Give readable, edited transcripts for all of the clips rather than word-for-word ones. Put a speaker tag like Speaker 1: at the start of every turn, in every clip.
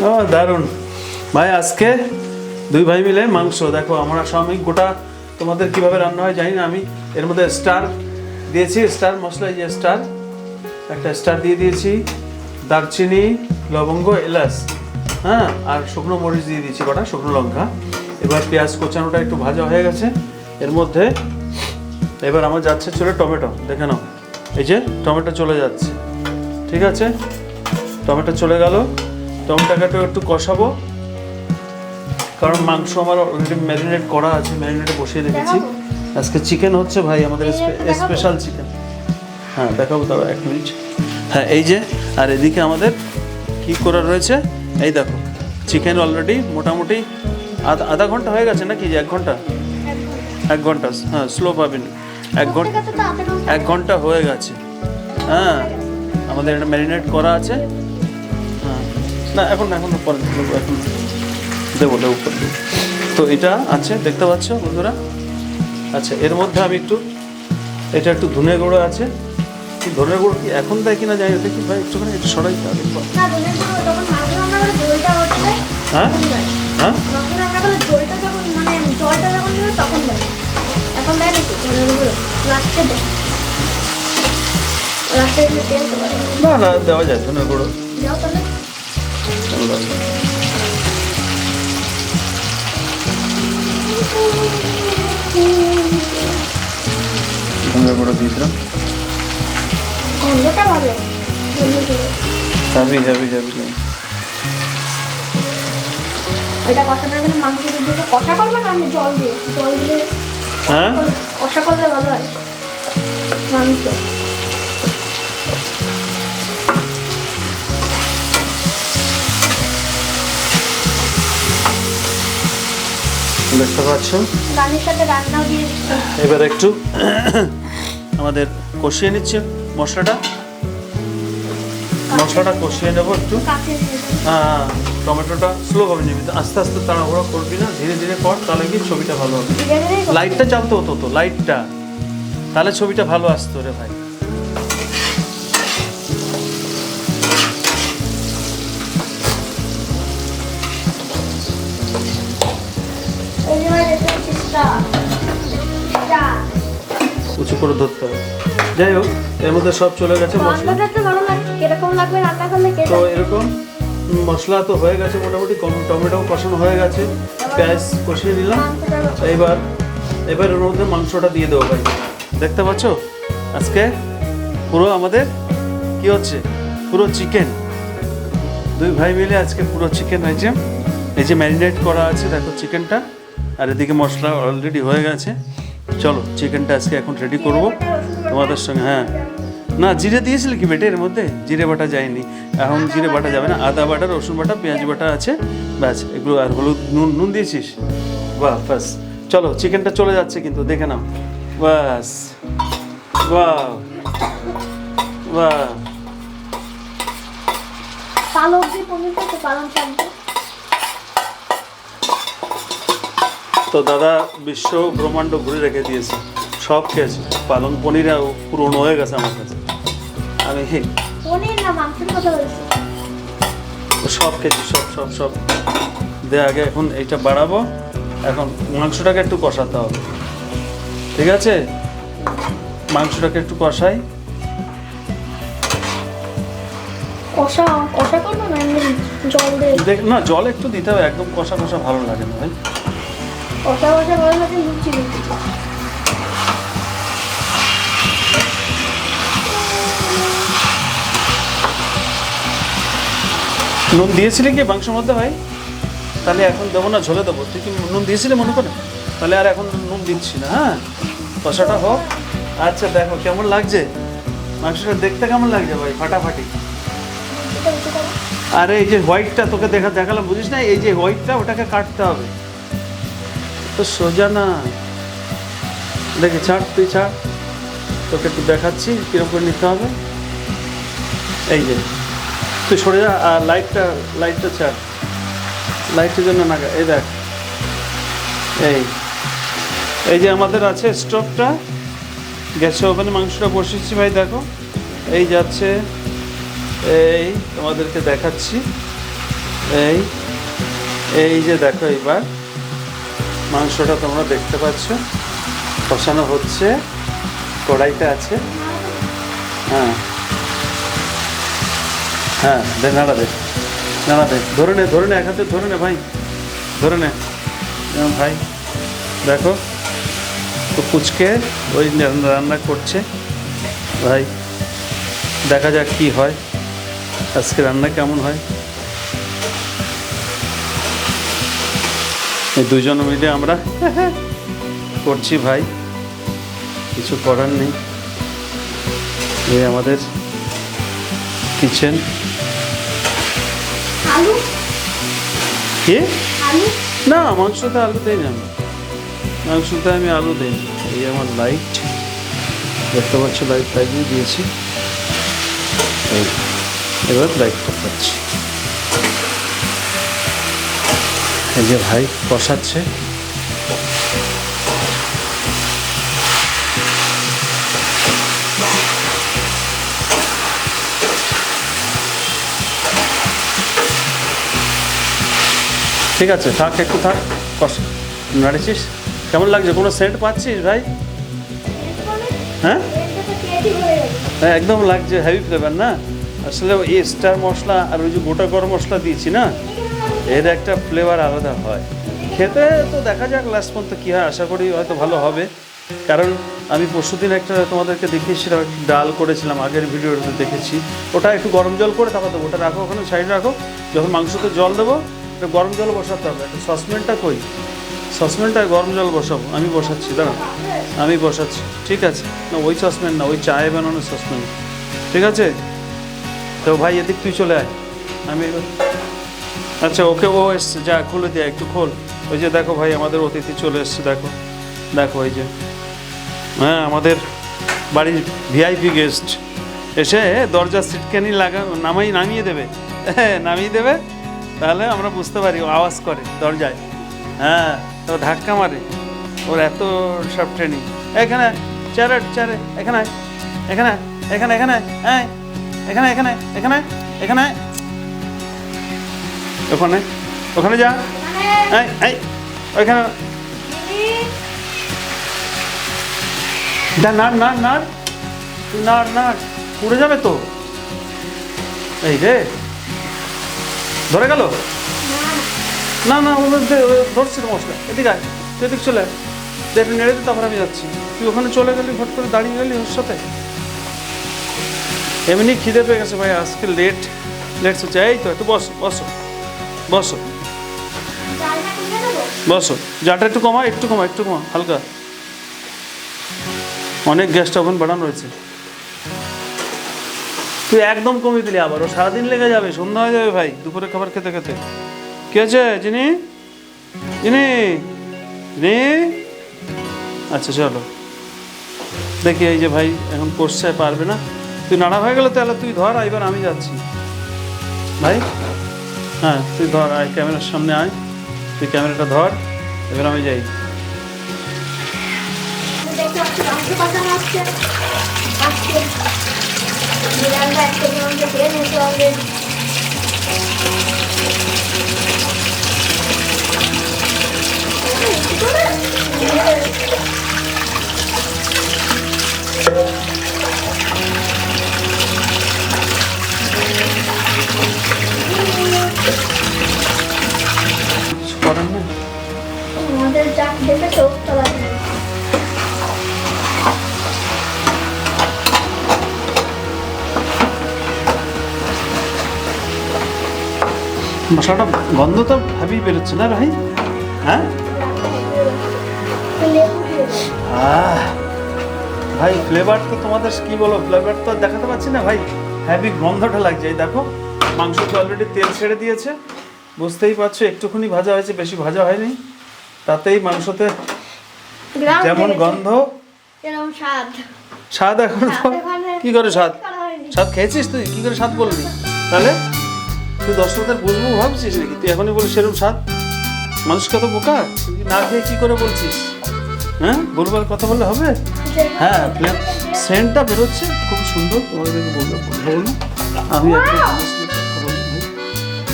Speaker 1: ও দারুণ ভাই, আজকে দুই ভাই মিলে মাংস। দেখো আমরা সাময়িক গোটা, তোমাদের কিভাবে রান্না হয় জানি না আমি। এর মধ্যে স্টার দিয়েছি, স্টার মশলা, এই যে স্টার, একটা স্টার দিয়ে দিয়েছি, দারচিনি, লবঙ্গ, এলাচ, হ্যাঁ, আর শুকনো মরিচ দিয়ে দিয়েছি, কটা শুকনো লঙ্কা। এবার পেঁয়াজ কোচানোটা একটু ভাজা হয়ে গেছে, এর মধ্যে এবার আমার যাচ্ছে চলে টমেটো। দেখে নাও, এই যে টমেটো চলে যাচ্ছে, ঠিক আছে, টমেটো চলে গেল। টমেটোটাকে একটু কষাবো, কারণ মাংস আমার অলরেডি ম্যারিনেট করা আছে, ম্যারিনেটে বসিয়ে রেখেছি। আজকে চিকেন হচ্ছে ভাই, আমাদের স্পেশাল চিকেন। হ্যাঁ দেখাবো, তাও 1 মিনিট। হ্যাঁ এই যে, আর এদিকে আমাদের কি করা রয়েছে, এই দেখো চিকেন অলরেডি মোটামুটি আধা ঘন্টা হয়ে গেছে নাকি, যে 1 ঘন্টা, 1 ঘন্টা, হ্যাঁ স্লো পাবেন, 1 ঘন্টা হয়ে গেছে। হ্যাঁ আমাদের এটা ম্যারিনেট করা আছে। হ্যাঁ না এখন পরে দেবো, এখন দেবো করে দেবো। তো এটা আছে দেখতে পাচ্ছ বন্ধুরা। আচ্ছা এর মধ্যে আমি এটা একটু ধনে গুঁড়ো আছে। ধনে গুঁড়ো কি এখন দেয় কিনা জানি, দেখি ভাই একটুখানি একটু সরাইতে হবে। হ্যাঁ হ্যাঁ না না দেওয়া যায় ধনে গুঁড়ো। ধনে গুঁড়ো দিয়ে দিলাম, যাবি যাবি যাবি।
Speaker 2: এটা কষানোর জন্য মাংস দিয়ে কষা করবে না, আমি জল দিয়ে
Speaker 1: হ্যাঁ
Speaker 2: কষা করলে ভালো হয় মাংস।
Speaker 1: দেখতে পাচ্ছ,
Speaker 2: গানের সাথে রান্নাও দিয়ে
Speaker 1: এবার একটু আমাদের কষিয়ে নিচ্ছে মশলাটা কষিয়ে নেবো একটু। হ্যাঁ টমেটোটা স্লোভাবে নিবি, আস্তে আস্তে তাড়াহুড়ো করবি না, ধীরে ধীরে কর, তাহলে কি ছবিটা ভালো হবে। লাইটটা জ্বালতে হতো তো, লাইটটা, তাহলে ছবিটা ভালো আসতো রে ভাই। উঁচু করে ধরতে হবে। যাই হোক এর মধ্যে সব চলে গেছে মশলা। তো এরকম মশলা তো হয়ে গেছে মোটামুটি, টমেটো কষানো হয়ে গেছে, পেঁয়াজ কষিয়ে নিলাম। এবার ওর মধ্যে মাংসটা দিয়ে দেবো ভাই। দেখতে পাচ্ছ আজকে পুরো আমাদের কি হচ্ছে, পুরো চিকেন, দুই ভাই মিলে আজকে পুরো চিকেন হয়েছে। এই যে ম্যারিনেট করা আছে দেখো চিকেনটা, আর এদিকে মশলা অলরেডি হয়ে গেছে। চলো চিকেনটা আজকে এখন রেডি করব তোমাদের সঙ্গে। হ্যাঁ না জিরে দিয়েছিলে কি বেটে, এর মধ্যে জিরে বাটা যায়নি, এখন জিরে বাটা যাবে না, আদা বাটা, রসুন বাটা, পেঁয়াজ বাটা আছে, ব্যাস এগুলো। আর হলুদ নুন দিয়েছিস, বাহ ব্যাস। চলো চিকেনটা চলে যাচ্ছে কিন্তু, দেখে নাও, ব্যাস, বাহ বাহ। তো দাদা বিশ্ব ব্রহ্মাণ্ড ঘুরে রেখে দিয়েছে, সব খেয়েছে, পালং পনির পুরনো হয়ে গেছে আমার কাছে। আমি সব খেয়েছি, সব দে আগে। এখন এইটা বাড়াবো, এখন মাংসটাকে একটু কষাতে হবে, ঠিক আছে, মাংসটাকে একটু কষাই। দেখ না জল একটু দিতে হবে, একদম কষা কষা ভালো লাগে না ভাই। নুন দিয়েছিলি কি মাংসের মধ্যে ভাই? তাহলে এখন দেবো না, ঝোলে দেবো। তুই কি নুন দিয়েছিলি মনে করে? তাহলে আর এখন নুন দিচ্ছি না। হ্যাঁ কষাটা হোক। আচ্ছা দেখো কেমন লাগছে মাংসটা, দেখতে কেমন লাগছে ভাই, ফাটাফাটি। আরে এই যে হোয়াইটটা তোকে দেখালাম, বুঝিস না, এই যে হোয়াইটটা ওটাকে কাটতে হবে, তো সোজা না। দেখে ছাড়, তুই ছাড়, তোকে একটু দেখাচ্ছি কিরকম করে নিতে হবে। এই যে তুই সরে যা, আর লাইটটা ছাড়, লাইটের জন্য না। এই দেখ, এই যে আমাদের আছে স্টোভটা, গ্যাসের ওভেনে মাংসটা বসিয়েছি ভাই। দেখো এই যাচ্ছে, এই তোমাদেরকে দেখাচ্ছি, এই এই যে দেখো এবার মাংসটা তোমরা দেখতে পাচ্ছ কষানো হচ্ছে, কড়াইতে আছে। হ্যাঁ হ্যাঁ, দে নাড়া দে, নাড়া দে, ধরে নে ধরে নে, এক হাতে ধরে নে ভাই, ধরে নে ভাই। দেখো তো কুচকে ওই রান্না করছে ভাই, দেখা যাক কি হয়, আজকে রান্না কেমন হয়। এই দুজন মিলে আমরা করছি ভাই, কিছু করার নেই। এই আমাদের কিচেন।
Speaker 2: আলু
Speaker 1: কি
Speaker 2: আলু
Speaker 1: না, মাংসতে আলু দেই না আমি, মাংসতে আমি আলু দিই না। এই আমার লাইট দেখতে পাচ্ছ, লাইট লাগিয়ে দিয়েছি, এই এবার লাইটটা পাচ্ছি। এই যে ভাই কষাচ্ছে, ঠিক আছে থাক, একটু থাক, কষা নাড়েছিস। কেমন লাগছে, কোনো সেন্ট পাচ্ছিস ভাই? হ্যাঁ হ্যাঁ, একদম লাগছে, হেভি ফ্লেভার না। আসলে এই স্টার মশলা আর ওই যে গোটা গরম মশলা দিয়েছি না, এর একটা ফ্লেভার আলাদা হয়। খেতে তো দেখা যাক লাস্ট পর্যন্ত কী হয়, আশা করি হয়তো ভালো হবে। কারণ আমি পরশুদিন একটা তোমাদেরকে দেখিয়েছিলাম, একটু ডাল করেছিলাম, আগের ভিডিওতে দেখেছি। ওটা একটু গরম জল করে তারপর দেবো, ওটা রাখো ওখানে সাইডে রাখো। যখন মাংসতে জল দেবো একটু গরম জল বসাতে হবে। একটা সসপ্যানটা কই, সসপ্যানটায় গরম জল বসাবো, আমি বসাচ্ছি, দাঁড়া আমি বসাচ্ছি, ঠিক আছে? না ওই সসপ্যান না, ওই চায়ে বানানোর সসপ্যান, ঠিক আছে? তো ভাই এদিক তুই চলে আয়, আমি আচ্ছা ওকে, ও এসছে, যা খুলে দেয়, একটু খোল। ওই যে দেখো ভাই আমাদের অতিথি চলে এসছে, দেখো দেখো ওই যে, হ্যাঁ আমাদের বাড়ির ভিআইপি গেস্ট এসে দরজার সিটকানি নামিয়ে দেবে, হ্যাঁ নামিয়ে দেবে, তাহলে আমরা বুঝতে পারি। ও আওয়াজ করে দরজায়, হ্যাঁ তো ধাক্কা মারে, ওর এত সব ট্রেনিং। এখানে চেয়ারে চেয়ারে, এখানে এখানে এখানে এখানে হ্যাঁ এখানে এখানে এখানে এখানে ওখানে ওখানে যা, এই এই ওইখানে নাড় নাড় নাড়, তুই নাড় নাড়, উড়ে যাবে তো। এই রে ধরে গেল, না না ধরছি তো মশলা, এদিকে আয়, তুই এদিক চলে আয়, একটু নেড়ে দিতে, তারপর আমি যাচ্ছি। তুই ওখানে চলে গেলি, ভট করে দাঁড়িয়ে গেলি ওর সাথে। এমনি খিদে পেয়ে গেছে ভাই, আজকে লেট হচ্ছে। এই তো একটু বসো বসো বসো বসো, জালটা একটু কমা, একটু কমা, একটু কমা, হালকা, অনেক গ্যাসটা ওখানে বাড়ানো রয়েছে। তুই একদম কমিয়ে দিলি, আবার ও সারাদিন লেগে যাবে, সন্ধ্যা হয়ে যাবে ভাই, দুপুরে খাবার খেতে খেতে। কি আছে জিনি জিনি জিনি? আচ্ছা চলো দেখি। এই যে ভাই এখন করছে, পারবে না, তুই নাড়া হয়ে গেল, তাহলে তুই ধর, এবার আমি যাচ্ছি ভাই। হ্যাঁ তুই ধর, আয় ক্যামেরার সামনে আয়, তুই ক্যামেরাটা ধর, এবার আমি যাই। করার নেই,
Speaker 2: আমাদের যা দেখে চোখ তলা
Speaker 1: মশলাটা গন্ধ তো ভাবেই বেরোচ্ছে না ভাই, হ্যাঁ ভাই ফ্লেভার তো তোমাদের কি বলো, ফ্লেভার তো দেখাতে পাচ্ছি না ভাই, হ্যাভি গন্ধটা লাগছে। এই দেখো মাংস তো অলরেডি তেল ছেড়ে দিয়েছে, বুঝতেই পারছো, একটুখানি ভাজা হয়েছে, বেশি ভাজা হয়নি, তাতেই মাংসতে যেমন গন্ধ
Speaker 2: এরকম স্বাদ।
Speaker 1: স্বাদ এখন তো কি করে স্বাদ, স্বাদ খেয়েছিস তুই, কি করে স্বাদ বলবি? তাহলে তুই দর্শকদের বুঝবো ভাবছিস নাকি? তুই এখনই বলিস সেরকম স্বাদ, মানুষ কত বোকা, তুই না খেয়ে কি করে বলছিস? হ্যাঁ বলবার কথা বললে হবে? হ্যাঁ সেন্টটা বেরোচ্ছে খুব সুন্দর, তোমাদেরকে বলবো না আমি একটা জিনিস কথা বলি ভাই,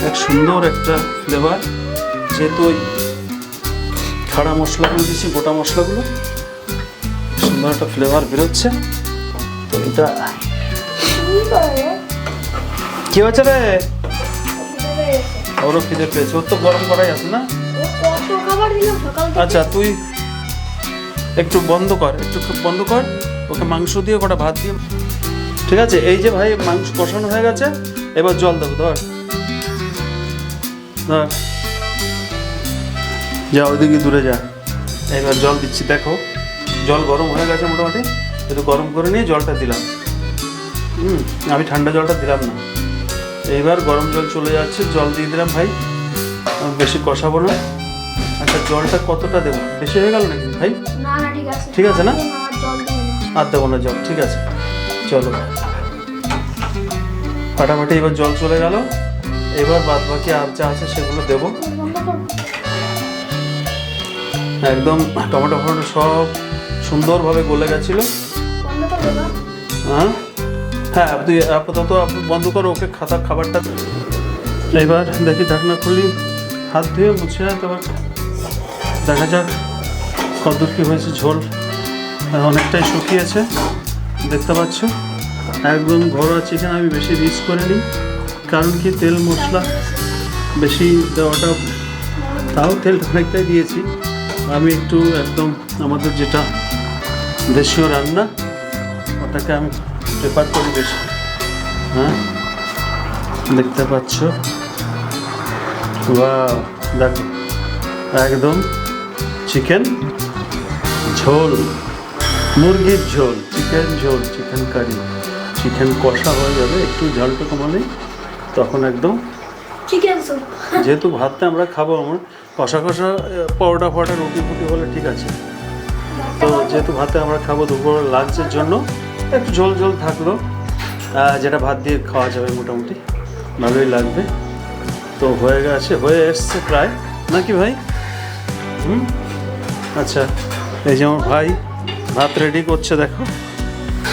Speaker 1: এক সুন্দর একটা ফ্লেভার, যেহেতু ওই খাড়া মশলাগুলো দিচ্ছি, গোটা মশলাগুলো, সুন্দর একটা ফ্লেভার বেরোচ্ছে। তো এটা কি হচ্ছে রে? ওরও খিদে পেয়েছে, ওর তো গরম করাই আছে না? আচ্ছা তুই একটু বন্ধ কর, ওকে মাংস দিয়ে কটা ভাত দিয়ে। ঠিক আছে, এই যে ভাই মাংস কষানো হয়ে গেছে, এবার জল দেবো। ধর ধর, যা ওইদিকে দূরে যা। এবার জল দিচ্ছি, দেখো জল গরম হয়ে গেছে মোটামুটি, একটু গরম করে নিয়ে জলটা দিলাম। আমি ঠান্ডা জলটা দিলাম না, এইবার গরম জল চলে যাচ্ছে, জল দিয়ে দিলাম ভাই, আমি বেশি কষাবো না। আচ্ছা জলটা কতটা দেবো, বেশি হয়ে গেল নাকি ভাই? ঠিক আছে না, আর দেবো না জল, ঠিক আছে। চলো ফাটাফাটি এবার জল চলে গেল, এবার বাদ বাকি আর যা আছে সেগুলো দেবো। একদম টমেটো ফমেটো সব সুন্দরভাবে গলে গেছিলো। হ্যাঁ তুই আপাতত বন্ধ করো, ওকে খাবারটা। এবার দেখি ঢাকনা খুলি, হাত ধুয়ে মুছে, তারপর দেখা যাক কতদূর কী হয়েছে। ঝোল অনেকটাই শুকিয়েছে, দেখতে পাচ্ছ। একদম ঘরোয়া চিকেন, আমি বেশি রিচ করে নিই, কারণ কি তেল মশলা বেশি দেওয়াটা, তাও তেল অনেকটাই দিয়েছি আমি। একটু একদম আমাদের যেটা দেশীয় রান্না, ওটাকে আমি প্রেফার করি বেশি। হ্যাঁ দেখতে পাচ্ছ, বাহ দেখো একদম চিকেন ঝোল, মুরগির ঝোল, চিকেন ঝোল, চিকেন কারি, চিকেন কষা হয়ে যাবে। একটু ঝালটা কমালে তখন একদম
Speaker 2: চিকেন স্যুপ।
Speaker 1: যেহেতু ভাতটা আমরা খাবো, আমার কষা কষা পরোটা ফটা রুটি ফুটি হলে ঠিক আছে, তো যেহেতু ভাতে আমরা খাবো দুপুর লাঞ্চের জন্য, একটু ঝোল ঝোল থাকলো, যেটা ভাত দিয়ে খাওয়া যাবে, মোটামুটি ভালোই লাগবে। তো হয়ে এসছে প্রায়, নাকি ভাই? আচ্ছা এই যে আমার ভাই ভাত রেডি করছে, দেখো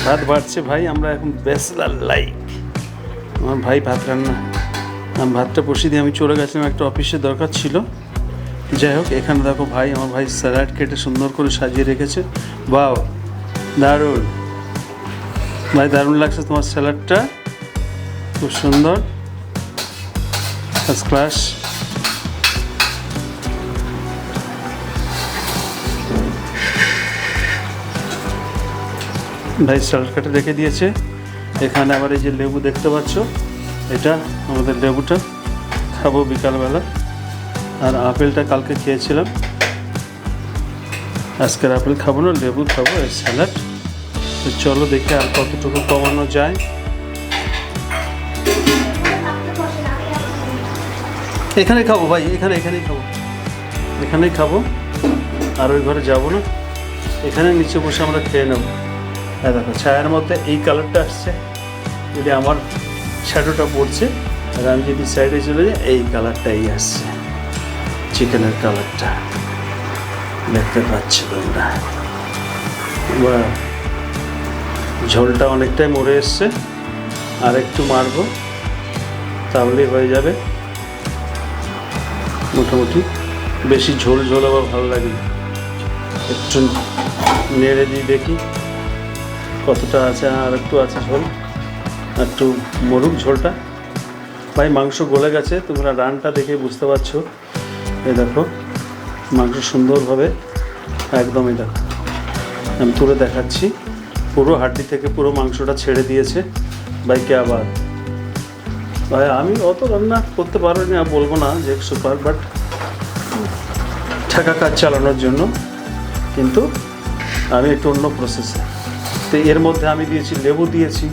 Speaker 1: ভাত বাড়ছে ভাই। আমরা এখন ব্যাচলার লাইফ, আমার ভাই ভাত রান্না, আমি ভাতটা বসিয়ে দিয়ে আমি চলে গেছিলাম, একটা অফিসের দরকার ছিল। যাই হোক, এখানে দেখো ভাই, আমার ভাই স্যালাড কেটে সুন্দর করে সাজিয়ে রেখেছে। বাহ দারুণ ভাই, দারুণ লাগছে তোমার স্যালাডটা, খুব সুন্দর, ফার্স্ট ক্লাস। ভাই স্যালাড কেটে রেখে দিয়েছে। এখানে আবার এই যে লেবু দেখতে পাচ্ছ, এটা আমাদের লেবুটা খাবো বিকালবেলা। আর আপেলটা কালকে খেয়েছিলাম, আজকের আপেল খাবো না, লেবু খাবো, এই স্যালাড। তো চলো দেখি আর কতটুকু কমানো যায়। এখানে খাবো ভাই, এখানেই খাবো, আর ওই ঘরে যাবো না, এখানে নিচে বসে আমরা খেয়ে নেবো। হ্যাঁ দেখো ছায়ার মধ্যে এই কালারটা আসছে, যদি আমার শ্যাডোটা পড়ছে, আর আমি যদি সাইডে চলে যাই, এই কালারটাই আসছে, চিকেনের কালারটা দেখতে পাচ্ছ তোমরা। ঝোলটা অনেকটাই মরে এসছে, আর একটু মারবো, তাহলেই হয়ে যাবে মোটামুটি। বেশি ঝোল আবার ভালো লাগে, একটু নেড়ে দিই, দেখি কতটা আছে, আর একটু আছে ঝোল, একটু মরুক ঝোলটা। ভাই মাংস গলে গেছে, তোমরা রানটা দেখে বুঝতে পারছো। এই দেখো মাংস সুন্দরভাবে একদম, এটা আমি তুলে দেখাচ্ছি, পুরো হাড্ডি থেকে পুরো মাংসটা ছেড়ে দিয়েছে। ভাই কে আবার ভাই, আমি অত রান্না করতে পারিনি, আর বলবো না যে সুপার, বাট ঠেকা কাজ চালানোর জন্য, কিন্তু আমি একটু অন্য প্রসেসে। তো এর মধ্যে আমি দিয়েছি লেবু দিয়েছি,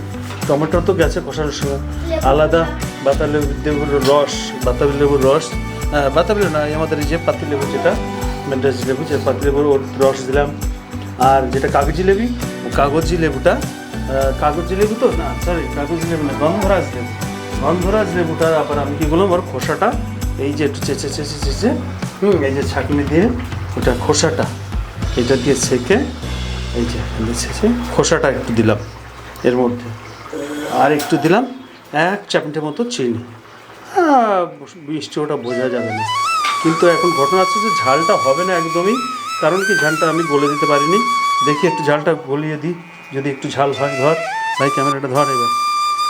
Speaker 1: টমেটো তো গেছে কষানোর সময়, আলাদা বাতাবি লেবুর রস, বাতাবি লেবু না, আমাদের এই যে পাতি লেবু, যেটা মেন্টাস লেবু, যে পাতি লেবুর ওর রস দিলাম। আর যেটা কাগজি লেবুটা কাগজি লেবু তো না, সরি কাগজি লেবু না, গন্ধরাজ লেবুটা আবার আমি কী করলাম, ওর খোসাটা এই যে একটু চেঁচে এই যে ছাঁকনি দিয়ে ওটা খোসাটা এটা দিয়ে ছেঁকে, এই যে ছেঁচে খোসাটা একটু দিলাম এর মধ্যে, আর একটু দিলাম 1 চামচের মতো চিনি, মিষ্টি ওটা বোঝা যাবে না, কিন্তু এখন ঘটনা হচ্ছে যে ঝালটা হবে না একদমই। কারণ কি, ঝালটা আমি গলে দিতে পারিনি। দেখি একটু ঝালটা গলিয়ে দিই, যদি একটু ঝাল হয়। ধর ভাই, ক্যামেরাটা ধর এবার।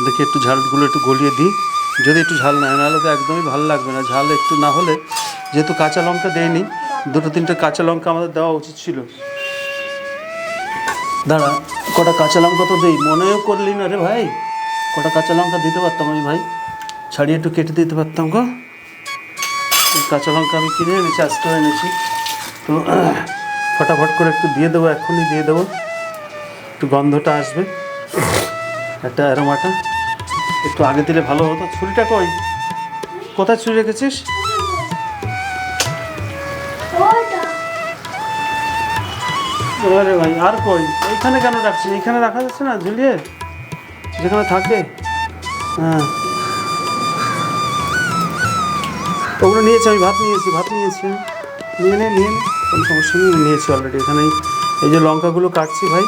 Speaker 1: দেখি একটু ঝালগুলো একটু গলিয়ে দিই, যদি একটু ঝাল না হয়, নাহলে তো একদমই ভালো লাগবে না। ঝাল একটু না হলে, যেহেতু কাঁচা লঙ্কা দেয়নি, 2-3টে কাঁচা লঙ্কা আমাদের দেওয়া উচিত ছিল। দাঁড়া, কটা কাঁচা লঙ্কা তো দেই, মনেও করলি না রে ভাই। কটা কাঁচা লঙ্কা দিতে পারতাম আমি ভাই, ছাড়িয়ে একটু কেটে দিতে পারতাম গো। কাঁচা লঙ্কা আমি কিনে এনেছি, আজকেও এনেছি। তো ফটাফট করে একটু দিয়ে দেবো, এক্ষুনি দিয়ে দেবো, একটু গন্ধটা আসবে, একটা অ্যারোমাটা। একটু আগে দিলে ভালো হতো। ছুরিটা কই, কোথায় ছুরি রেখেছিস? আরে ভাই, আর কই? এইখানে কেন রাখছিস? এইখানে রাখা যাচ্ছে না, ঝুলিয়ে যেখানে থাকে। হ্যাঁ, ওগুলো নিয়েছি আমি, ভাত নিয়েছি। নিয়ে নে, কোনো সমস্যা নেই, নিয়েছি অলরেডি। এখানেই এই যে লঙ্কাগুলো কাটছি ভাই,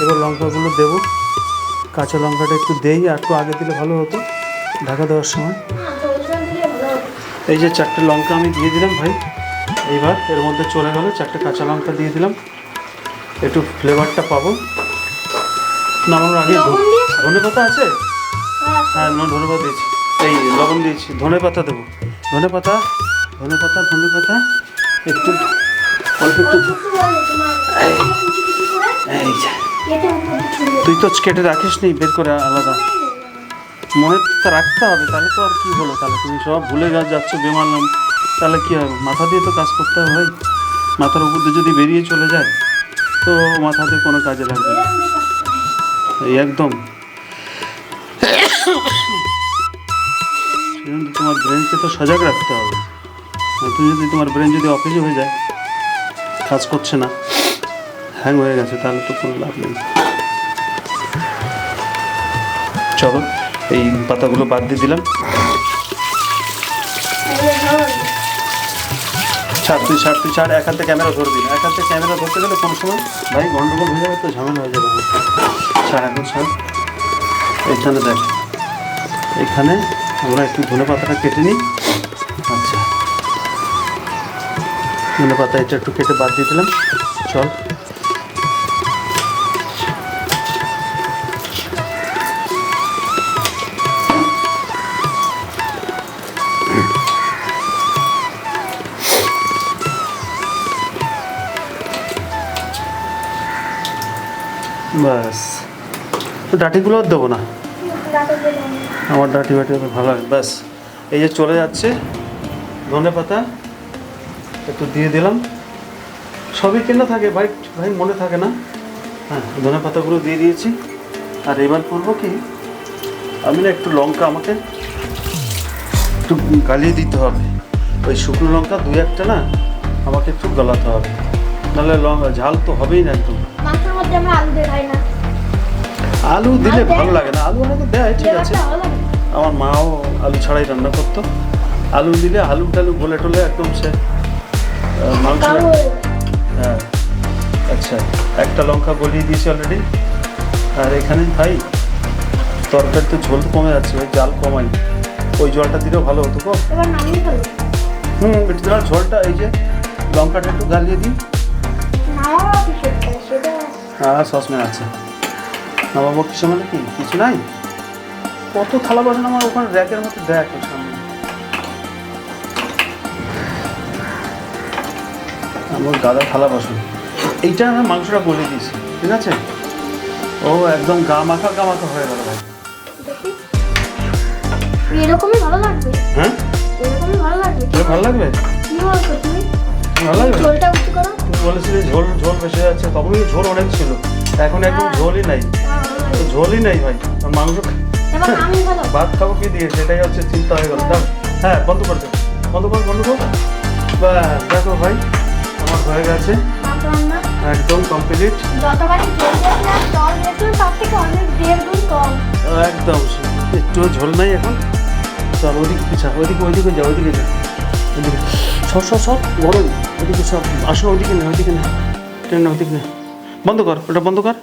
Speaker 1: এবার লঙ্কাগুলো দেবো। কাঁচা লঙ্কাটা একটু দেই, আর একটু আগে দিলে ভালো হতো ঢাকা দেওয়ার সময়। এই যে 4টে লঙ্কা আমি দিয়ে দিলাম ভাই, এইবার এর মধ্যে চলে গেল। 4টে কাঁচা লঙ্কা দিয়ে দিলাম, একটু ফ্লেভারটা পাবো। নামানোর আগে ধনে পাতা আছে? হ্যাঁ, ধনে পাতা দিয়েছি, এই লবণ দিয়েছি। ধনে পাতা দেবো, ধনে পাতা একটু, অল্প একটু। এই যে, তুই তো কেটে রাখিস নি বের করে আলাদা, মনে তো রাখতে হবে। তাহলে তো আর কি হলো, তাহলে তুমি সব ভুলে যাচ্ছ বেমানলাম, তাহলে কী হবে? মাথা দিয়ে তো কাজ করতে হবে ভাই। মাথার উপর দিয়ে যদি বেরিয়ে চলে যায়, তো মাথা দিয়ে কোনো কাজে লাগবে না। এই একদম তোমার ব্রেনকে তো সজাগ রাখতে হবে। তুমি যদি, তোমার ব্রেন যদি অফিসে হয়ে যায়, কাজ করছে না, হ্যাং হয়ে গেছে, তাহলে তো কোনো লাভ নেই। চলো, এই পাতাগুলো বাদ দিয়ে দিলাম। ছাড়, এক হাতে ক্যামেরা ধরবি না। এক হাতে ক্যামেরা ধরতে গেলে কোনো সময় ভাই গন্ডগোল হয়ে যাবে, তো ঝামেলা হয়ে যাবে। ছাড়। এইখানে দেখ, এখানে আমরা একটু ধনে পাতাটা কেটে নিই। আচ্ছা, ধনে পাতা এটা একটু কেটে বাদ দিয়ে দিলাম। চল, বাস। ডাঁটিগুলো আর দেবো না, আমার ডাঁটি বাটি ভালো লাগে। ব্যাস, এই যে চলে যাচ্ছে ধনে পাতা, একটু দিয়ে দিলাম। সবই কেনা থাকে ভাই, মনে থাকে না। হ্যাঁ, ধনে পাতাগুলো দিয়ে দিয়েছি। আর এবার করবো কি, আমি না একটু লঙ্কা আমাকে একটু গালিয়ে দিতে হবে। ওই শুকনো লঙ্কা 2-1টা না আমাকে একটু গলাতে হবে, নাহলে ঝাল তো হবেই না একদম।
Speaker 2: মাংসের মধ্যে আমরা আলু দিয়ে খাই না।
Speaker 1: আলু দিলে ভালো লাগে না, আলু হয়তো দেয়, ঠিক আছে। আমার মাও আলু ছাড়াই রান্না করতো। আলু দিলে আলু টালু গলে টলে একদম সে মাংস। হ্যাঁ, আচ্ছা, একটা লঙ্কা গলিয়ে দিয়েছি অলরেডি। আর এখানে ভাই তরকারি তো ঝোল কমে যাচ্ছে ভাই, জাল কমাই। ওই জলটা দিলেও ভালো হতো গো। একটু ধর ঝোলটা, এই যে লঙ্কাটা একটু গালিয়ে দিই। হ্যাঁ, সসম্যান আছে। নামাবো কিছু মানে কি, কিছু নাই। কত থালা বাসন আমার ওখানে র্যাকের মধ্যে দেখ সামনে। আমার গাদা থালা বাসন। এইটা আমি মাংসটা গলিয়ে দিয়েছি, ঠিক আছে। ও একদম গা মাখা হয়ে গেল ভাই।
Speaker 2: এরকমই ভালো লাগবে।
Speaker 1: হ্যাঁ,
Speaker 2: এরকমই ভালো লাগবে।
Speaker 1: ভালো লাগবে,
Speaker 2: কি বলছো তুমি?
Speaker 1: ভালো লাগবে।
Speaker 2: ঝোলটা উঁচু করো।
Speaker 1: তুই বলেছিলি ঝোল বেশি যাচ্ছে, তখনই ঝোল অনেক ছিল, এখন একদম ঝোলই নাই। ঝোলই নাই ভাই, মাংস ভাত খাবো কি দিয়ে, সেটাই হচ্ছে চিন্তা হয়ে গেল। হ্যাঁ, বন্ধ কর। দেখো ভাই, আমার হয়ে গেছে একদম কমপ্লিট। একদম একটু ঝোল নাই এখন। চল ওইদিকে পিছা, ওইদিকে যা, ওইদিকে সব গরম। ওইদিকে সব আসো, ওইদিকে না ট্রেন, ওইদিকে না। বন্ধ কর, ওটা বন্ধ কর।